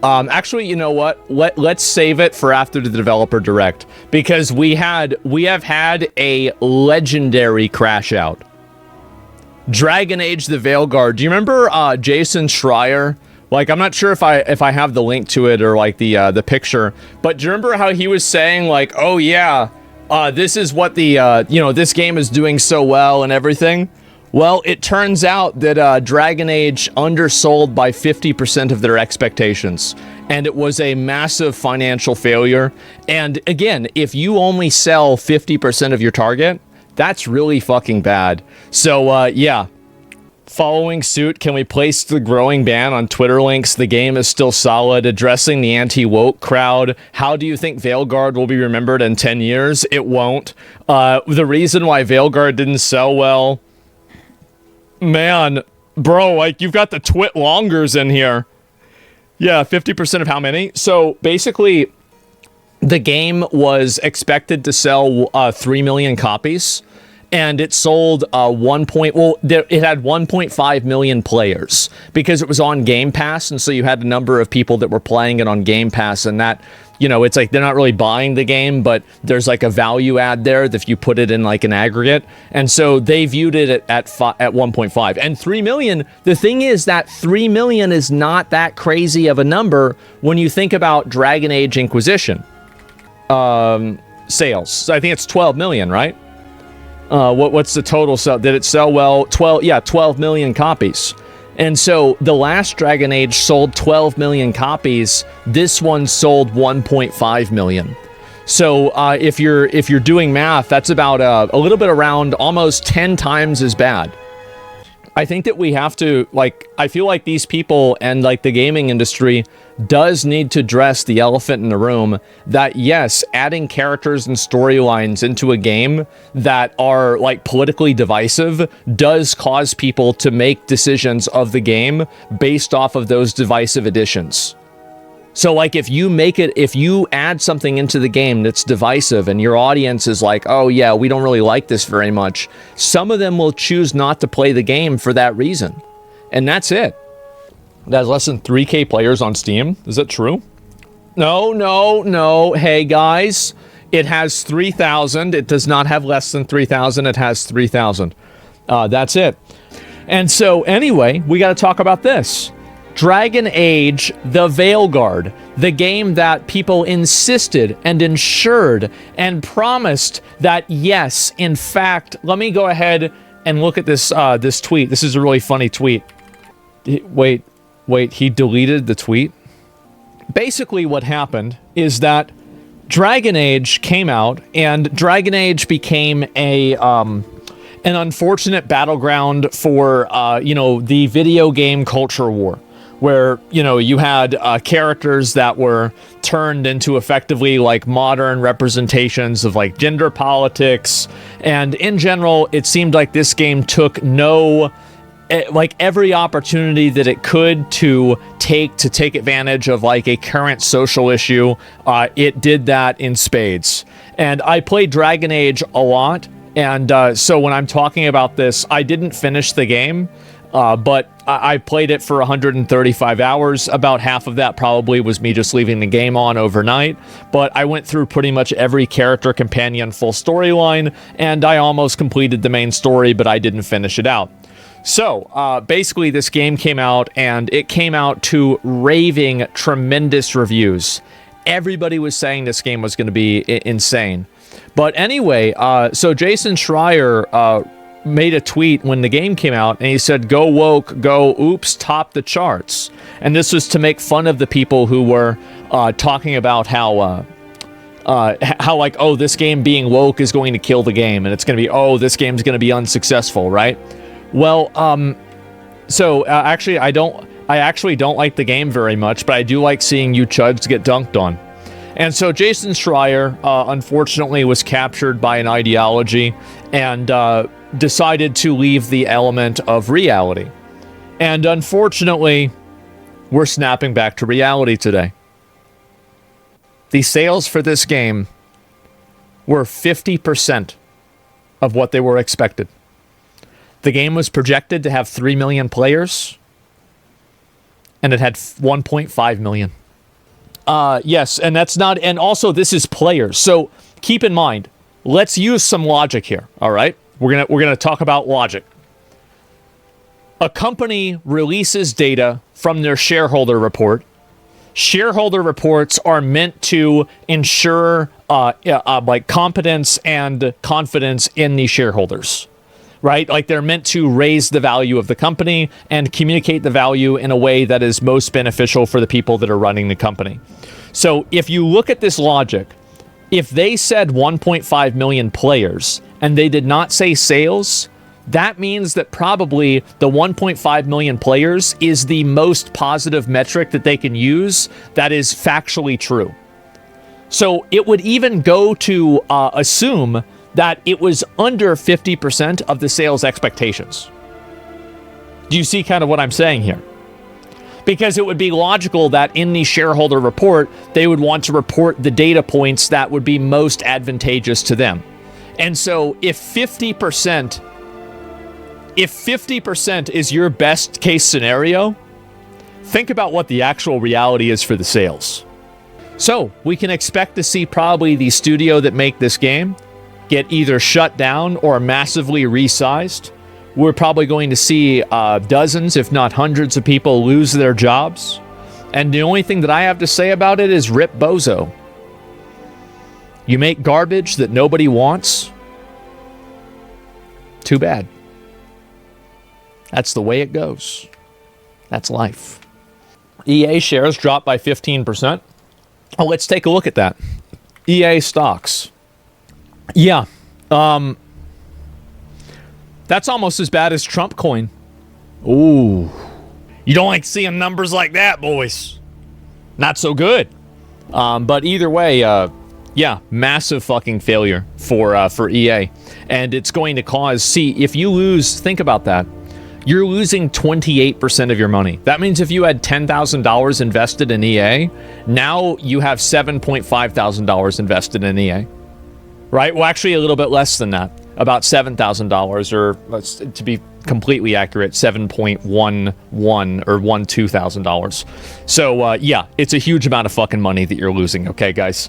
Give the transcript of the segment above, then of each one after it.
Actually, you know what? Let's save it for after the developer direct, because we have had a legendary crash out. Dragon Age the Veilguard. Do you remember Jason Schreier? Like, I'm not sure if I have the link to it or like the picture, but do you remember how he was saying like, oh yeah, this is what the you know, this game is doing so well and everything? Well, it turns out that Dragon Age undersold by 50% of their expectations, and it was a massive financial failure. And again, if you only sell 50% of your target, that's really fucking bad. So yeah, following suit, can we place the growing ban on Twitter links? The game is still solid, addressing the anti-woke crowd. How do you think Veilguard will be remembered in 10 years? It won't. The reason why Veilguard didn't sell well... Man, bro, like, you've got the twit longers in here. Yeah, 50% of how many? So, basically, the game was expected to sell 3 million copies, and it sold it had 1.5 million players, because it was on Game Pass, and so you had a number of people that were playing it on Game Pass, and that... You know, it's like they're not really buying the game, but there's like a value add there if you put it in like an aggregate. And so they viewed it at 1.5. And 3 million, the thing is that 3 million is not that crazy of a number when you think about Dragon Age Inquisition sales. So I think it's 12 million, right? What's the total sell? Did it sell well? 12 million copies. And so the last Dragon Age sold 12 million copies. This one sold 1.5 million. So if you're doing math, that's about a little bit around almost 10 times as bad. I think that we have to, like, I feel like these people and like the gaming industry does need to address the elephant in the room that, yes, adding characters and storylines into a game that are like politically divisive does cause people to make decisions of the game based off of those divisive additions. So like if you add something into the game that's divisive and your audience is like, oh yeah, we don't really like this very much, some of them will choose not to play the game for that reason. And that's it. It has less than 3K players on Steam. Is that true? No. Hey guys, it has 3,000. It does not have less than 3,000. It has 3,000. That's it. And so anyway, we got to talk about this. Dragon Age the Veilguard, the game that people insisted and ensured and promised that, yes, in fact, let me go ahead and look at this this tweet. This is a really funny tweet. Wait, he deleted the tweet? Basically what happened is that Dragon Age came out, and Dragon Age became a an unfortunate battleground for you know, the video game culture war, where, you know, you had characters that were turned into effectively like modern representations of like gender politics, and in general it seemed like this game took like every opportunity that it could to take advantage of like a current social issue. It did that in spades. And I played Dragon Age a lot, and so when I'm talking about this, I didn't finish the game, but I played it for 135 hours. About half of that probably was me just leaving the game on overnight, but I went through pretty much every character, companion, full storyline, and I almost completed the main story, but I didn't finish it out. So, basically this game came out, and it came out to raving tremendous reviews. Everybody was saying this game was going to be insane. But anyway, so Jason Schreier made a tweet when the game came out, and he said, go woke, go oops, top the charts. And this was to make fun of the people who were talking about how like, oh, this game being woke is going to kill the game, and it's going to be, oh, this game's going to be unsuccessful, right? Well, so actually I actually don't like the game very much, but I do like seeing you chuds get dunked on. And so Jason Schreier, unfortunately, was captured by an ideology and decided to leave the element of reality. And unfortunately, we're snapping back to reality today. The sales for this game were 50% of what they were expected. The game was projected to have 3 million players, and it had 1.5 million. Yes, and that's not, and also this is players. So keep in mind, let's use some logic here. All right, we're gonna talk about logic. A company releases data from their shareholder report. Shareholder reports are meant to ensure like competence and confidence in the shareholders, right? Like they're meant to raise the value of the company and communicate the value in a way that is most beneficial for the people that are running the company. So if you look at this logic, if they said 1.5 million players and they did not say sales, that means that probably the 1.5 million players is the most positive metric that they can use that is factually true. So it would even go to assume that it was under 50% of the sales expectations. Do you see kind of what I'm saying here? Because it would be logical that in the shareholder report, they would want to report the data points that would be most advantageous to them. And so if 50% is your best case scenario, think about what the actual reality is for the sales. So we can expect to see probably the studio that make this game get either shut down or massively resized. We're probably going to see dozens, if not hundreds of people lose their jobs. And the only thing that I have to say about it is rip bozo. You make garbage that nobody wants. Too bad. That's the way it goes. That's life. EA shares dropped by 15%. Oh, let's take a look at that. EA stocks. Yeah. That's almost as bad as Trump coin. Ooh. You don't like seeing numbers like that, boys. Not so good. But either way, yeah, massive fucking failure for EA. And it's going to cause, see, if you lose, think about that. You're losing 28% of your money. That means if you had $10,000 invested in EA, now you have $7,500 invested in EA. Right? Well, actually a little bit less than that. About $7,000, or to be completely accurate, $7.11 or $12,000. So yeah, it's a huge amount of fucking money that you're losing, okay, guys?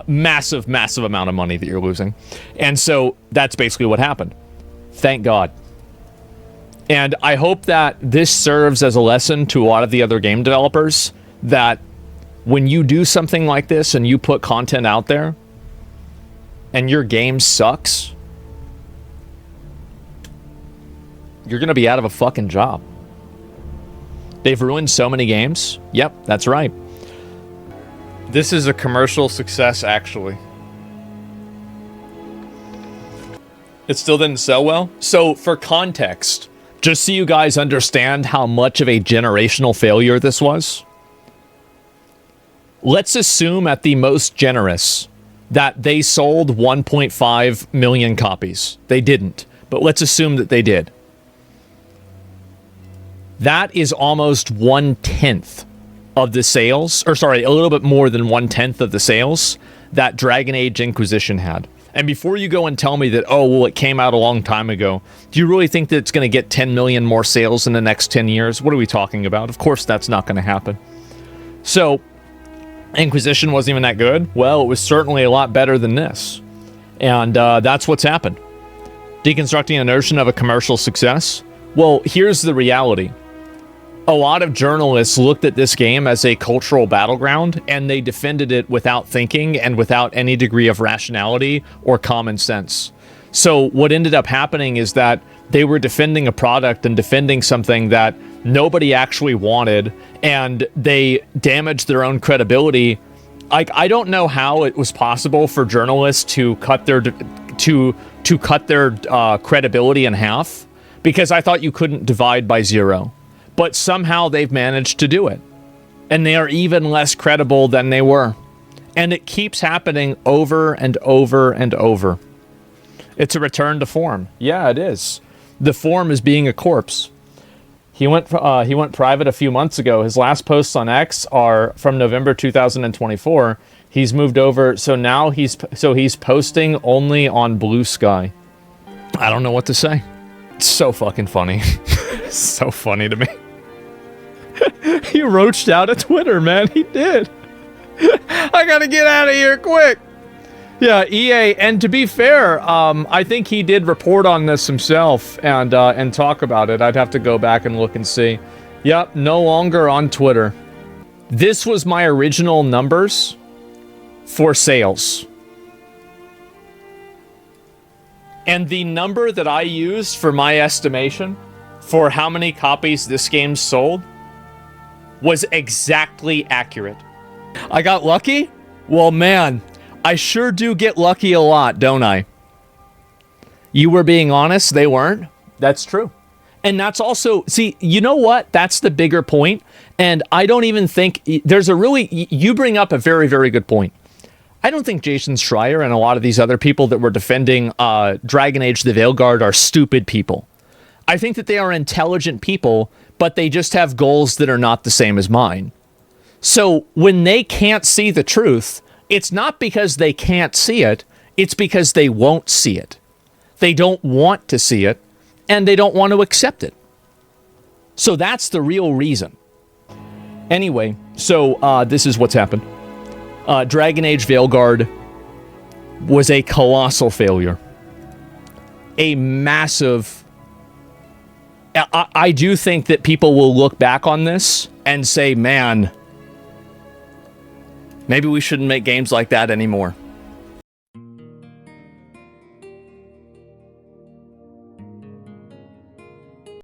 Massive, massive amount of money that you're losing. And so that's basically what happened. Thank God. And I hope that this serves as a lesson to a lot of the other game developers that when you do something like this and you put content out there and your game sucks, you're going to be out of a fucking job. They've ruined so many games. Yep, that's right. This is a commercial success, actually. It still didn't sell well. So for context, just so you guys understand how much of a generational failure this was, let's assume at the most generous that they sold 1.5 million copies. They didn't, but let's assume that they did. That is almost 1/10 of the sales, or sorry, a little bit more than 1/10 of the sales that Dragon Age Inquisition had. And before you go and tell me that, oh, well, it came out a long time ago, do you really think that it's going to get 10 million more sales in the next 10 years? What are we talking about? Of course, that's not going to happen. So, Inquisition wasn't even that good? Well, it was certainly a lot better than this. And that's what's happened. Deconstructing a notion of a commercial success? Well, here's the reality. A lot of journalists looked at this game as a cultural battleground, and they defended it without thinking and without any degree of rationality or common sense. So what ended up happening is that they were defending a product and defending something that nobody actually wanted, and they damaged their own credibility. I don't know how it was possible for journalists to cut their credibility in half, because I thought you couldn't divide by 0. But somehow they've managed to do it. And they are even less credible than they were. And it keeps happening over and over and over. It's a return to form. Yeah, it is. The form is being a corpse. He went private a few months ago. His last posts on X are from November 2024. He's moved over, so now he's posting only on Blue Sky. I don't know what to say. It's so fucking funny. It's so funny to me. He roached out at Twitter, man. He did. I gotta get out of here quick. Yeah, EA, and to be fair, I think he did report on this himself and talk about it. I'd have to go back and look and see. Yep, no longer on Twitter. This was my original numbers for sales. And the number that I used for my estimation for how many copies this game sold was exactly accurate. I got lucky? Well, man, I sure do get lucky a lot, don't I? You were being honest, they weren't. That's true. And that's also, see, you know what? That's the bigger point. And I don't even think, there's a really, you bring up a very, very good point. I don't think Jason Schreier and a lot of these other people that were defending Dragon Age the Veilguard are stupid people. I think that they are intelligent people, but they just have goals that are not the same as mine. So when they can't see the truth, it's not because they can't see it, it's because they won't see it. They don't want to see it, and they don't want to accept it. So that's the real reason. Anyway, so this is what's happened. Dragon Age Veilguard was a colossal failure. A massive... I do think that people will look back on this and say, man, maybe we shouldn't make games like that anymore.